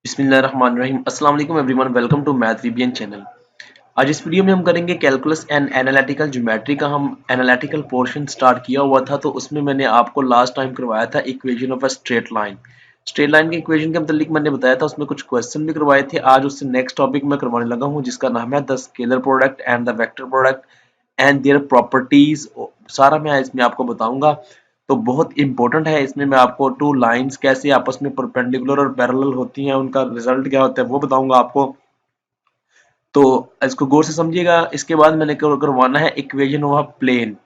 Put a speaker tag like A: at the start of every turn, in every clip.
A: बिस्मिल्लाहिर्रहमानिर्रहीम। अस्सलाम वालेकुम everyone, welcome to math VBN channel. आज इस वीडियो में हम करेंगे कैलकुलस एंड एनालिटिकल ज्योमेट्री का। हम एनालिटिकल पोर्शन स्टार्ट किया हुआ था, तो उसमें मैंने आपको लास्ट टाइम करवाया था equation of a straight line. Straight line के इक्वेशन के मतलब मैंने बताया था, उसमें कुछ क्वेश्चन भी करवाए थे। आज उससे नेक्स्ट टॉपिक मैं करवाने लगा हूँ, जिसका नाम है the scalar product and the vector product and their properties. सारा मैं इसमें आपको बताऊंगा। तो बहुत इंपॉर्टेंट है। इसमें मैं आपको टू लाइंस कैसे आपस में परपेंडिकुलर और पैरेलल होती हैं, उनका रिजल्ट क्या होता है वो बताऊंगा आपको। तो इसको गौर से समझिएगा। इसके बाद मैंने करवाना है इक्वेशन ऑफ प्लेन।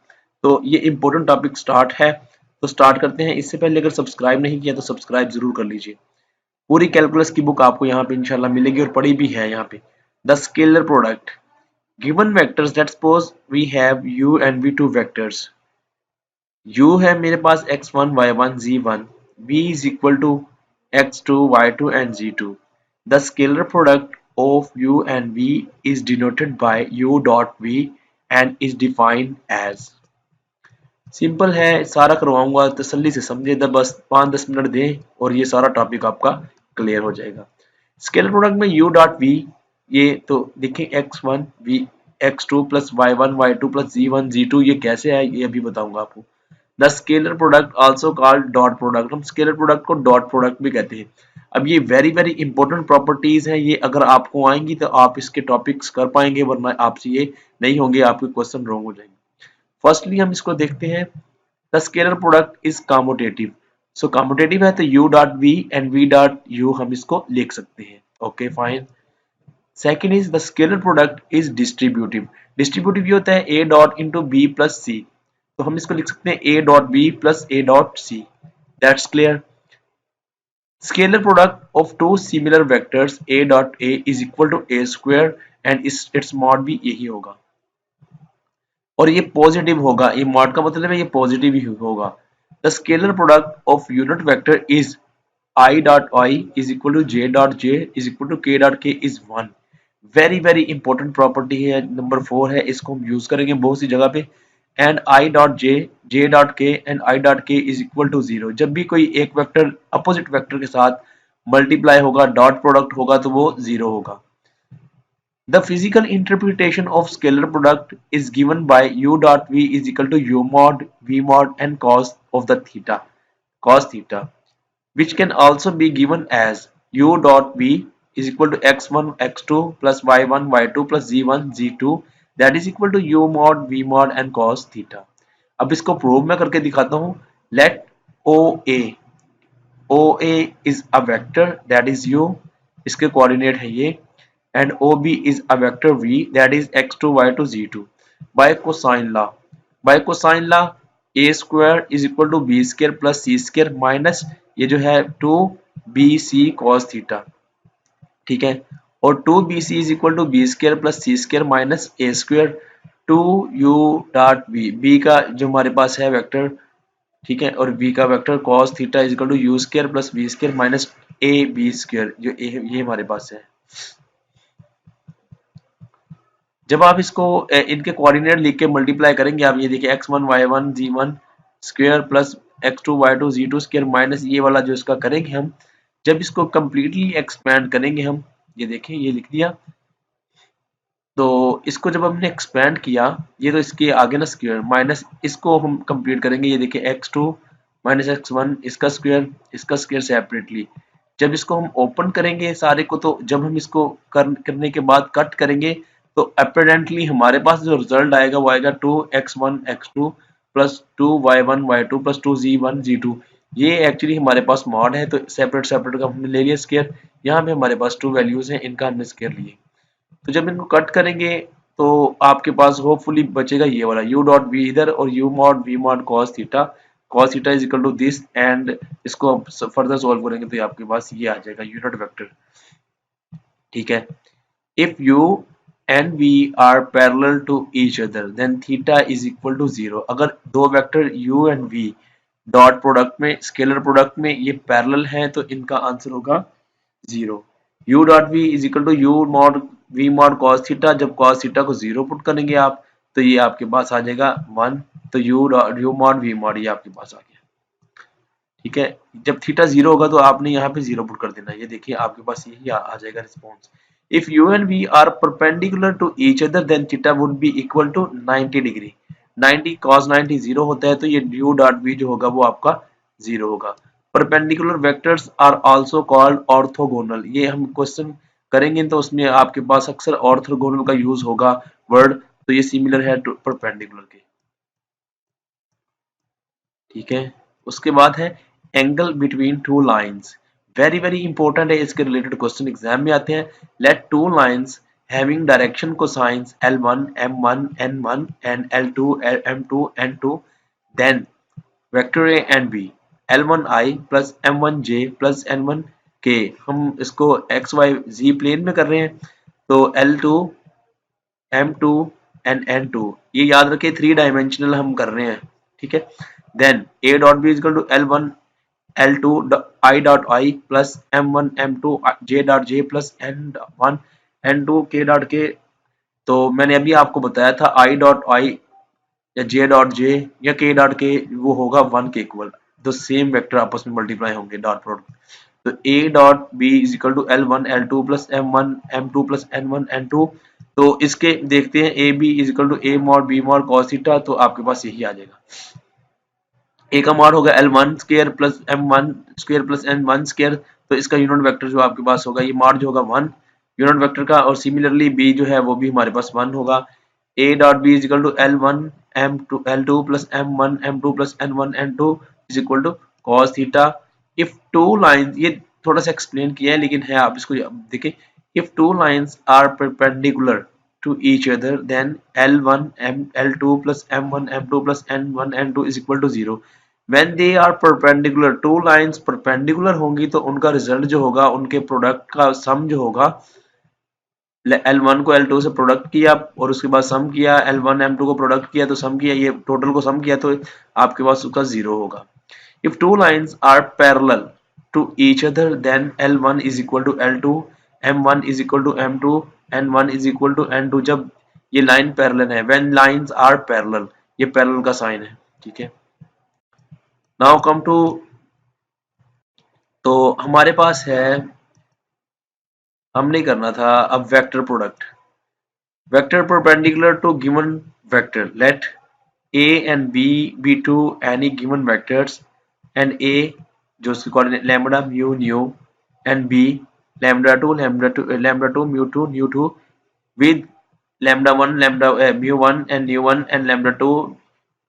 A: तो ये इंपॉर्टेंट टॉपिक स्टार्ट है। तो स्टार्ट करते हैं। इससे पहले अगर सब्सक्राइब नहीं किया तो सब्सक्राइब जरूर कर लीजिए। पूरी कैलकुलस की बुक आपको यहाँ पे इंशाल्लाह मिलेगी और पढ़ी भी है यहाँ पे। The scalar product given vectors, let's suppose we have u and v two vectors। u है मेरे पास x1 y1 z1, v is equal to x2 y2 and z2। The scalar product of u and v is denoted by u dot v and is defined as। Simple है, सारा करवाऊंगा, तसल्ली से समझे। बस 5-10 मिनट दें और ये सारा टॉपिक आपका क्लियर हो जाएगा। स्केलर प्रोडक्ट में u डॉट v, ये तो देखें x1 v x2 plus y1 y2 plus z1 z2, ये कैसे है ये अभी बताऊंगा आपको। The scalar product also called dot product, हम स्केलर प्रोडक्ट को डॉट प्रोडक्ट भी कहते हैं। अब ये वेरी वेरी इंपॉर्टेंट प्रॉपर्टीज हैं, ये अगर आपको आएंगी तो आप इसके टॉपिक्स कर पाएंगे, वरना आपसे ये नहीं होंगे, आपके क्वेश्चन रॉन्ग हो जाएंगे। फर्स्टली हम इसको देखते हैं। The scalar product is commutative. So commutative है तो u dot v and v dot u हम इसको लिख सकते हैं। Okay fine. Second is the scalar product is distributive. Distributive ये होता है a dot into B plus C, तो हम इसको लिख सकते हैं a dot b plus a dot c। That's clear. Scalar product of two similar vectors a dot a is equal to a square and its mod भी यही होगा, और ये पॉजिटिव होगा। ये मॉड का मतलब है ये पॉजिटिव ही होगा। The scalar product of unit vector is i dot i is equal to j dot j is equal to k dot k is 1। Very very important property है, नंबर 4 है, इसको हम यूज करेंगे बहुत सी जगह पे। And i dot j j dot k and i dot k is equal to 0। जब भी कोई एक वेक्टर अपोजिट वेक्टर के साथ मल्टीप्लाई होगा, डॉट प्रोडक्ट होगा, तो वो 0 होगा। The physical interpretation of scalar product is given by u dot v is equal to u mod v mod and cos of the theta, cos theta, which can also be given as u dot v is equal to x1 x2 plus y1 y2 plus z1 z2, that is equal to u mod v mod and cos theta। अब इसको prove मैं करके दिखाता हूँ। Let OA is a vector that is u, इसके coordinate है ये, and OB is a vector v that is x2 y2 z2। by cosine law, by cosine law a square is equal to b square plus c square minus ये जो है 2bc cos theta, ठीक है। और 2bc is equal to b square plus c square minus a square 2u dot v, b का जो हमारे पास है वेक्टर, ठीक है, और v का vector cos theta is equal to u square plus v square minus a b square, जो a है ये हमारे पास है। जब आप इसको इनके कोऑर्डिनेट लिख के मल्टीप्लाई करेंगे, आप ये देखिए x1 y1 z1 square plus x2 y2 z2 square minus ये वाला जो इसका करेंगे हम, जब इसको कंप्लीटली एक्सपैंड करेंगे हम, ये देखें ये लिख दिया। तो इसको जब हमने एक्सपैंड किया, ये तो इसके आगे ना स्क्वायर माइनस इसको हम कंप्लीट करेंगे, ये देखिए x2 माइनस x1 इसका स्क्वायर सेपरेटली। जब इसको हम ओपन करेंगे सारे को, तो जब हम इसको करने के बाद कट करेंगे, तो अपेरेंटली हमारे पास जो रिजल्ट आएगा वो आएगा 2x1 x2 plus 2y1 y2 plus 2z1 z2। ये एक्चुअली हमारे पास मॉड है, तो सेपरेट सेपरेट का हमने ले लिया स्क्वायर। यहाँ पे हमारे पास 2 वैल्यूज हैं, इनका हमने स्क्वायर लिए। तो जब इनको कट करेंगे तो आपके पास होपफुली बचेगा ये वाला u डॉट v इधर और u mod v mod cos theta is equal to this, and इसको फर्दर सॉल्व करेंगे तो आपके पास ये आ जाएगा यूनिट वेक्टर, ठीक है। If u and v are parallel to each other then theta is equal to 0। अगर दो vector u and v dot product में, स्केलर प्रोडक्ट में ये पैरेलल हैं, तो इनका आंसर होगा 0। u dot v is equal to u mod v mod cos theta, जब cos थीटा को 0 पुट करेंगे आप, तो ये आपके पास आ जाएगा 1। तो u मॉड v मॉड ये आपके पास आ गया, ठीक है। जब थीटा 0 होगा तो आपने यहाँ पे 0 पुट कर देना। ये देखिए आपके पास यही आ जाएगा response. If u and v are perpendicular to each other then theta would be equal to 90 degree. 90 cos 90 0 होता है तो ये u डॉट v जो होगा वो आपका 0 होगा। Perpendicular vectors are also called orthogonal. ये हम क्वेश्चन करेंगे तो उसमें आपके पास अक्सर ऑर्थोगोनल का यूज होगा वर्ड, तो ये सिमिलर है टू परपेंडिकुलर के। ठीक है। उसके बाद है angle between two lines. Very very important है, इसके रिलेटेड क्वेश्चन एग्जाम में आते हैं। Let two lines having direction cosines L1 M1 N1 and L2 M2 N2 then vector A and B L1I plus M1J plus N1K। हम इसको XYZ plane में कर रहे हैं तो L2 M2 and N2 ये याद रखिए 3 डायमेंशनल हम कर रहे हैं। ठीक है। Then A dot B equal to L1 L2 I dot I plus M1 M2 J dot J plus N1 N2 K dot K। तो मैंने अभी आपको बताया था I डॉट I या J डॉट J या K डॉट K वो होगा 1 के इक्वल। तो सेम वेक्टर आपस में मल्टीप्लाई होंगे डॉट प्रोडक्ट। तो A dot B is equal to L1 L2 plus M1 M2 plus N1 N2। तो इसके देखते हैं A B is equal to A mod B mod cos theta, तो आपके पास यही आ जाएगा। ए का मॉड होगा L1 square plus M1 square plus N1 square. तो इसका यूनिट वेक्टर जो आपके पास होगा ये मॉड जो होगा 1 यूनिट वेक्टर का, और सिमिलरली बी जो है वो भी हमारे पास 1 होगा। A dot B is equal to L1 M2 L2 plus M1 M2 plus N1 N2 is equal to cos theta. If two line, ये थोड़ा सा एक्सप्लेन किया है लेकिन है, आप इसको देखिए। If two lines are perpendicular to each other then L1 L2 plus M1 M2 plus N1 N2 is equal to 0। when they are perpendicular, two lines perpendicular होंगी तो उनका रिजल्ट जो होगा उनके प्रोडक्ट का सम जो होगा, L1 को L2 से प्रोडक्ट किया और उसके बाद सम किया, L1 M2 को प्रोडक्ट किया तो सम किया, ये टोटल को सम किया तो आपके पास उसका 0 होगा। if two lines are parallel to each other then L1 is equal to L2 M1 is equal to M2 N1 is equal to N2। जब ये लाइन पैरेलल है, when lines are parallel, ये पैरेलल का sign है। ठीक है। Now come to, तो हमारे पास है, हमने करना था अब vector product. Vector perpendicular to given vector, let A and B be two any given vectors and A जो उसकी coordinate lambda mu new and B lambda 2 mu 2 with lambda 1 lambda mu 1 and nu 1 and lambda 2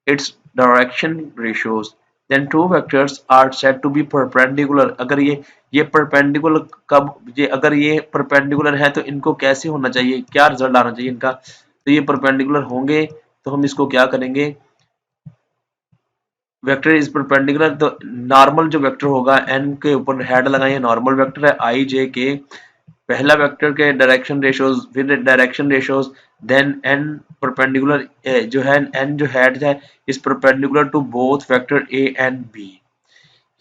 A: its direction ratios, then two vectors are said to be perpendicular। अगर ये perpendicular कब, ये अगर ये perpendicular है तो इनको कैसे होना चाहिए, क्या रिजल्ट आना चाहिए इनका, तो ये perpendicular होंगे तो हम इसको क्या करेंगे, वेक्टर इज परपेंडिकुलर तो नॉर्मल जो वेक्टर होगा n के ऊपर हेड लगाएंगे, नॉर्मल वेक्टर है i j k, पहला वेक्टर के डायरेक्शन रेशियोज, फिर direction ratios, then n perpendicular जो है n जो हेड है is perpendicular to both vector a and b।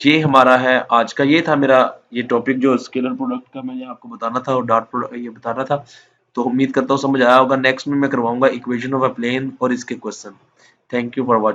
A: ये हमारा है आज का, ये था मेरा ये टॉपिक जो स्केलर प्रोडक्ट का मैंने आपको बताना था और डॉट प्रोडक्ट ये बताना था। तो उम्मीद करता हूँ समझ आया होगा। नेक्स्ट में मैं करवाऊंगा इक्वेशन ऑफ अ प्लेन और इसके question. Thank you for watching.